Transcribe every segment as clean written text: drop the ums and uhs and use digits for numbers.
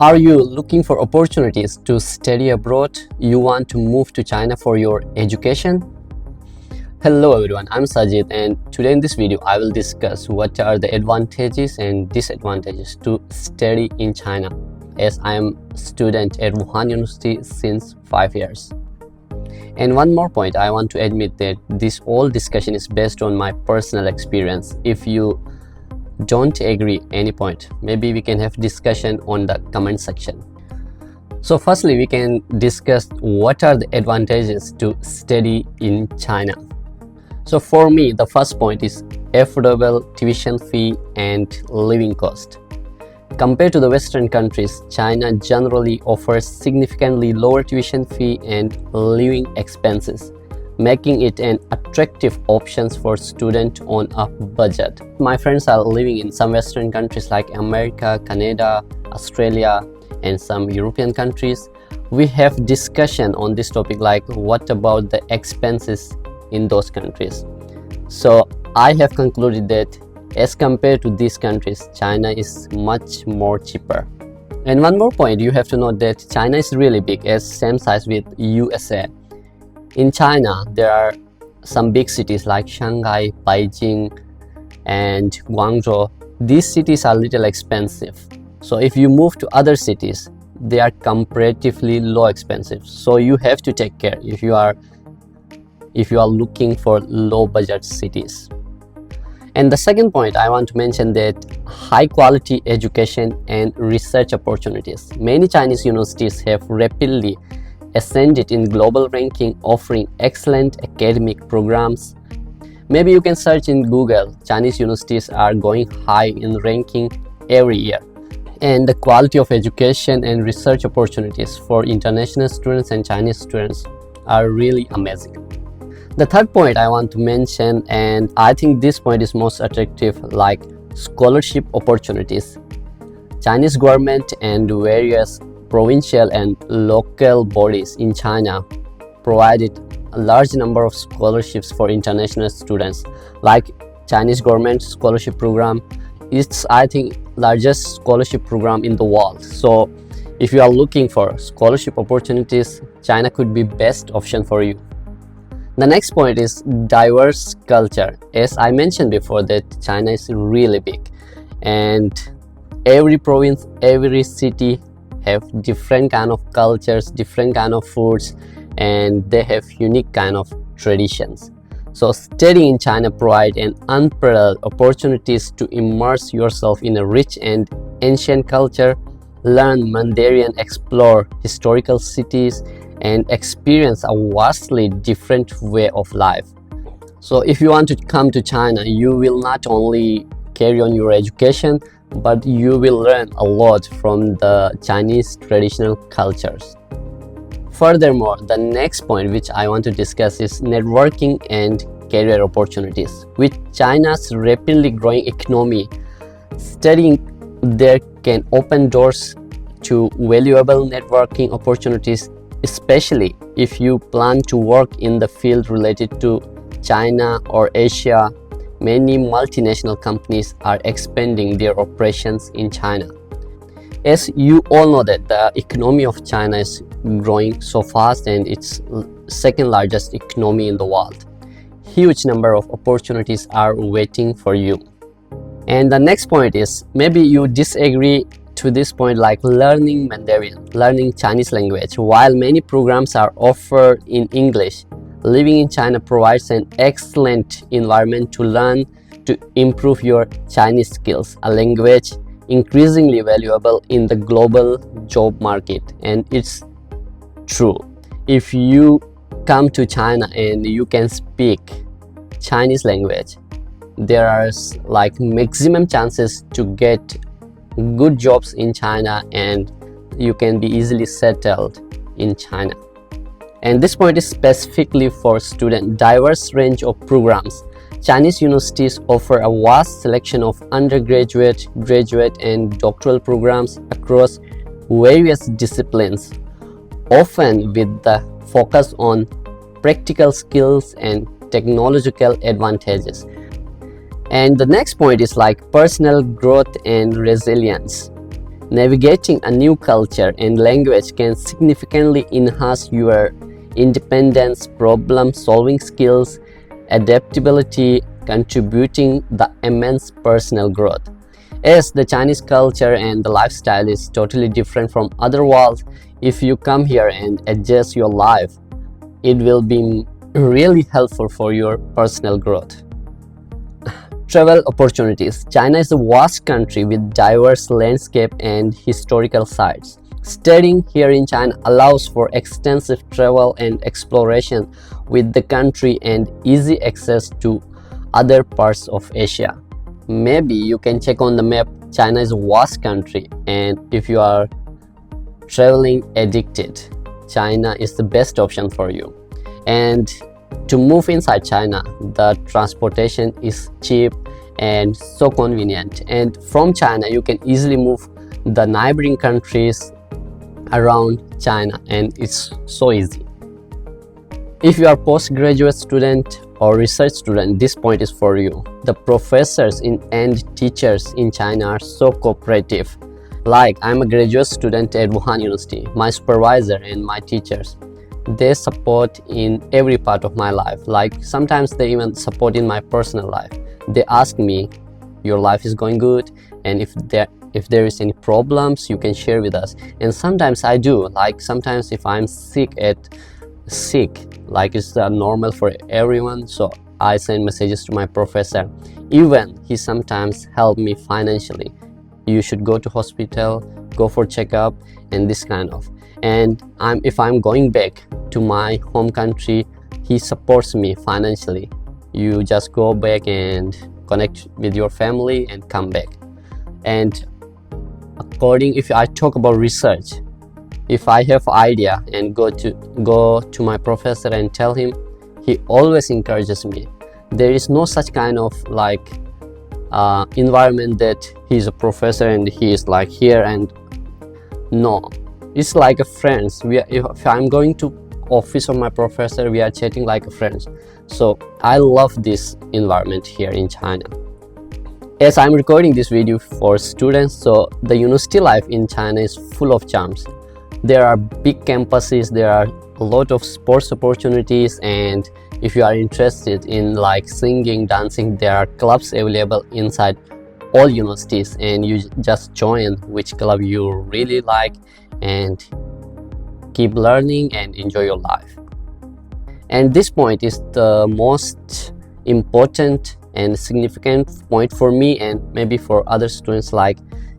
Are you looking for opportunities to study abroad? You want to move to China for your education? Hello everyone, I'm Sajid, and today in this video I will discuss what are the advantages and disadvantages to study in China, as I am a student at Wuhan University since 5 years. And one more point, I want to admit that this whole discussion is based on my personal experience. If you don't agree any point, maybe we can have discussion on the comment section. So firstly, we can discuss what are the advantages to study in China. So for me, the first point is affordable tuition fee and living cost. Compared to the Western countries, China generally offers significantly lower tuition fee and living expenses, making it an attractive option for students on a budget. My friends are living in some Western countries like America, Canada, Australia, and some European countries. We have discussion on this topic, like what about the expenses in those countries. So I have concluded that as compared to these countries, China is much more cheaper. And one more point, you have to know that China is really big, as same size with USA. In China, there are some big cities like Shanghai, Beijing, and Guangzhou. These cities are little expensive. So if you move to other cities, they are comparatively low expensive. So you have to take care if you are looking for low budget cities. And the second point, I want to mention that high quality education and research opportunities. Many Chinese universities have rapidly ascended in global ranking, offering excellent academic programs. Maybe you can search in Google. Chinese universities are going high in ranking every year. And the quality of education and research opportunities for international students and Chinese students are really amazing. The third point I want to mention, and I think this point is most attractive, like scholarship opportunities. Chinese government and various provincial and local bodies in China provided a large number of scholarships for international students. Like Chinese government scholarship program, it's I think largest scholarship program in the world. So if you are looking for scholarship opportunities, China could be best option for you. The next point is diverse culture. As I mentioned before, that China is really big, and every province, every city have different kind of cultures, different kind of foods, and they have unique kind of traditions. So studying in China provides an unparalleled opportunities to immerse yourself in a rich and ancient culture, learn Mandarin, explore historical cities, and experience a vastly different way of life. So if you want to come to China, you will not only carry on your education, but you will learn a lot from the Chinese traditional cultures. Furthermore, the next point which I want to discuss is networking and career opportunities. With China's rapidly growing economy, studying there can open doors to valuable networking opportunities, especially if you plan to work in the field related to China or Asia. Many multinational companies are expanding their operations in China. As you all know that the economy of China is growing so fast, and it's second largest economy in the world. Huge number of opportunities are waiting for you. And the next point is, maybe you disagree to this point, like learning Mandarin, learning Chinese language. While many programs are offered in English, living in China provides an excellent environment to learn, to improve your Chinese skills, a language increasingly valuable in the global job market. And it's true. If you come to China and you can speak Chinese language, there are like maximum chances to get good jobs in China, and you can be easily settled in China. And this point is specifically for students. Diverse range of programs. Chinese universities offer a vast selection of undergraduate, graduate, and doctoral programs across various disciplines, often with the focus on practical skills and technological advantages. And the next point is like personal growth and resilience. Navigating a new culture and language can significantly enhance your independence, problem-solving skills, adaptability, contributing the immense personal growth. As the Chinese culture and the lifestyle is totally different from other worlds, if you come here and adjust your life, it will be really helpful for your personal growth. Travel opportunities. China is a vast country with diverse landscape and historical sites. Studying here in China allows for extensive travel and exploration with the country and easy access to other parts of Asia. Maybe you can check on the map. China is a vast country, and if you are traveling addicted, China is the best option for you. And to move inside China, the transportation is cheap and so convenient, and from China you can easily move the neighboring countries around China, and it's so easy. If you are postgraduate student or research student, this point is for you. The professors and teachers in China are so cooperative. Like, I'm a graduate student at Wuhan University. My supervisor and my teachers, they support in every part of my life. Like, sometimes they even support in my personal life. They ask me, your life is going good, and if there is any problems, you can share with us. And sometimes I do. Like, sometimes if I'm sick, like it's normal for everyone, so I send messages to my professor. Even he sometimes help me financially. You should go to hospital, go for checkup, and this kind of. And if I'm going back to my home country, he supports me financially. You just go back and connect with your family and come back. And if I talk about research, if I have idea and go to my professor and tell him, he always encourages me. There is no such kind of like environment that he's a professor and he is like here, and no, it's like a friends. If I'm going to office of my professor, we are chatting like a friends. So I love this environment here in China. As I'm recording this video for students, so the university life in China is full of charms. There are big campuses, there are a lot of sports opportunities, and if you are interested in like singing, dancing, there are clubs available inside all universities, and you just join which club you really like and keep learning and enjoy your life. And this point is the most important and significant point for me, and maybe for other students. Like,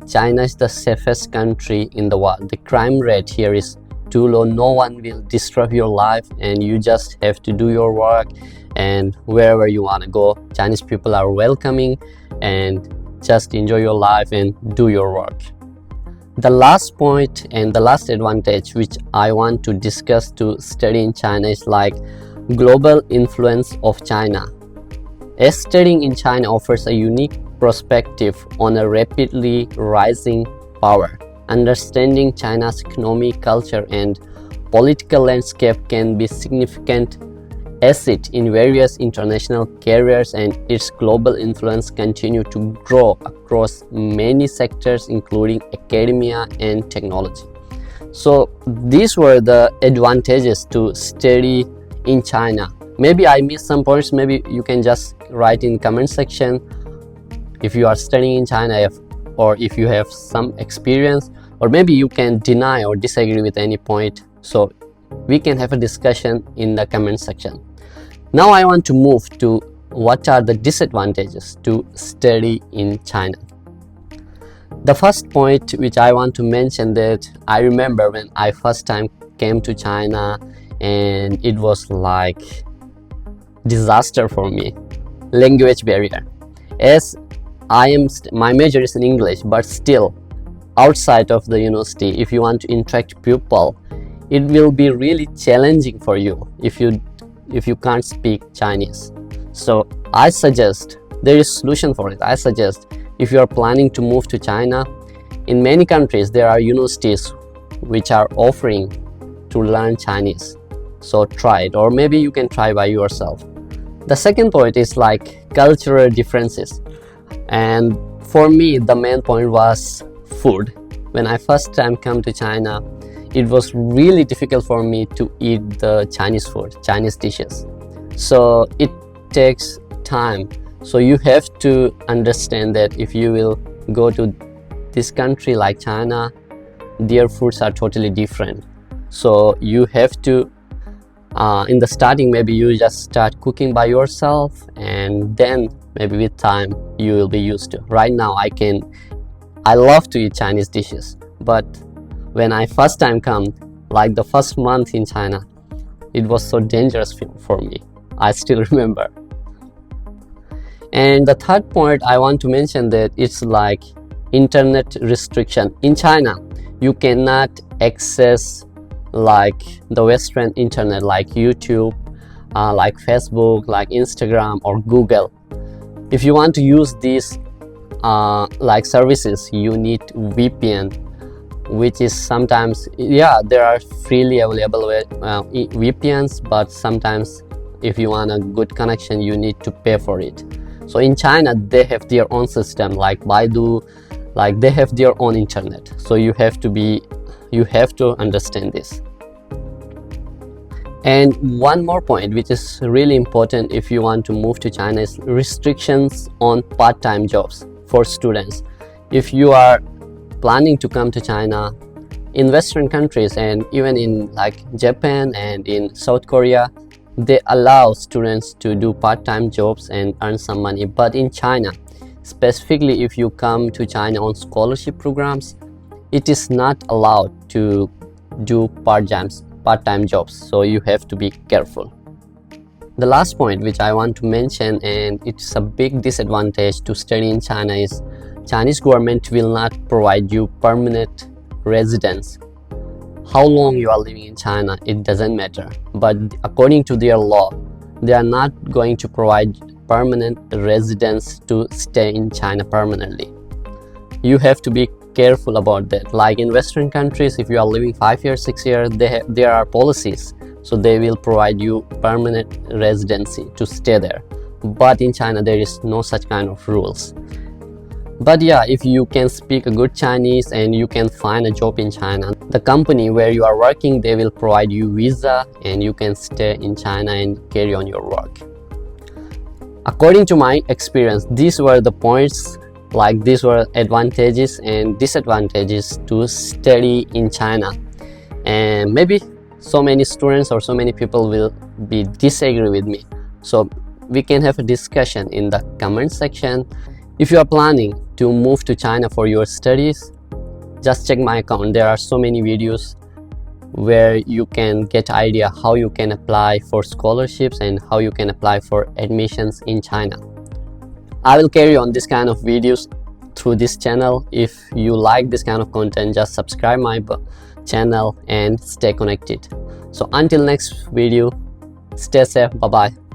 China is the safest country in the world. The crime rate here is too low. No one will disrupt your life, and you just have to do your work, and wherever you want to go, Chinese people are welcoming, and just enjoy your life and do your work. The last point and the last advantage which I want to discuss to study in China is like global influence of China. As studying in China offers a unique perspective on a rapidly rising power. Understanding China's economy, culture, and political landscape can be significant asset in various international careers, and its global influence continue to grow across many sectors, including academia and technology. So these were the advantages to study in China. Maybe I missed some points. Maybe you can just write in comment section if you are studying in China, or if you have some experience, or maybe you can deny or disagree with any point, so we can have a discussion in the comment section. Now I want to move to what are the disadvantages to study in China. The first point which I want to mention, that I remember when I first time came to China, and it was like disaster for me. Language barrier. As my major is in English, but still outside of the university, if you want to interact people, it will be really challenging for you if you can't speak Chinese. So I suggest, there is solution for it. I suggest, if you are planning to move to China, in many countries there are universities which are offering to learn Chinese. So try it, or maybe you can try by yourself. The second point is like cultural differences, and for me the main point was food. when I first time come to China, it was really difficult for me to eat the Chinese food, Chinese dishes. So it takes time. So you have to understand that if you will go to this country like China, their foods are totally different. So you have to in the starting, maybe you just start cooking by yourself, and then maybe with time you will be used to. Right now I love to eat Chinese dishes, but when I first time come, like the first month in China, it was so dangerous for me. I still remember. And the third point I want to mention that it's like internet restriction. In China, you cannot access like the Western internet, like YouTube, like Facebook, like Instagram or Google. If you want to use these like services, you need VPN, which is sometimes, yeah, there are freely available VPNs, but sometimes if you want a good connection, you need to pay for it. So in China, they have their own system, like Baidu, like they have their own internet. So you have to understand this. And one more point which is really important if you want to move to China is restrictions on part-time jobs for students. If you are planning to come to China, in Western countries and even in like Japan and in South Korea, they allow students to do part-time jobs and earn some money. But in China, specifically if you come to China on scholarship programs, it is not allowed to do part-time jobs, so you have to be careful. The last point which I want to mention, and it's a big disadvantage to study in China, is Chinese government will not provide you permanent residence. How long you are living in China, it doesn't matter, but according to their law, they are not going to provide permanent residence to stay in China permanently. You have to be careful about that. Like in Western countries, if you are living 5 years, 6 years, there are policies, so they will provide you permanent residency to stay there. But in China, there is no such kind of rules. But yeah, if you can speak a good Chinese and you can find a job in China, the company where you are working, they will provide you visa and you can stay in China and carry on your work. According to my experience, these were the points, like these were advantages and disadvantages to study in China. And maybe so many students or so many people will be disagree with me. So we can have a discussion in the comment section. If you are planning to move to China for your studies, just check my account. There are so many videos where you can get idea how you can apply for scholarships and how you can apply for admissions in China. I will carry on this kind of videos through this channel. If you like this kind of content, just subscribe my channel and stay connected. So until next video, stay safe. Bye bye.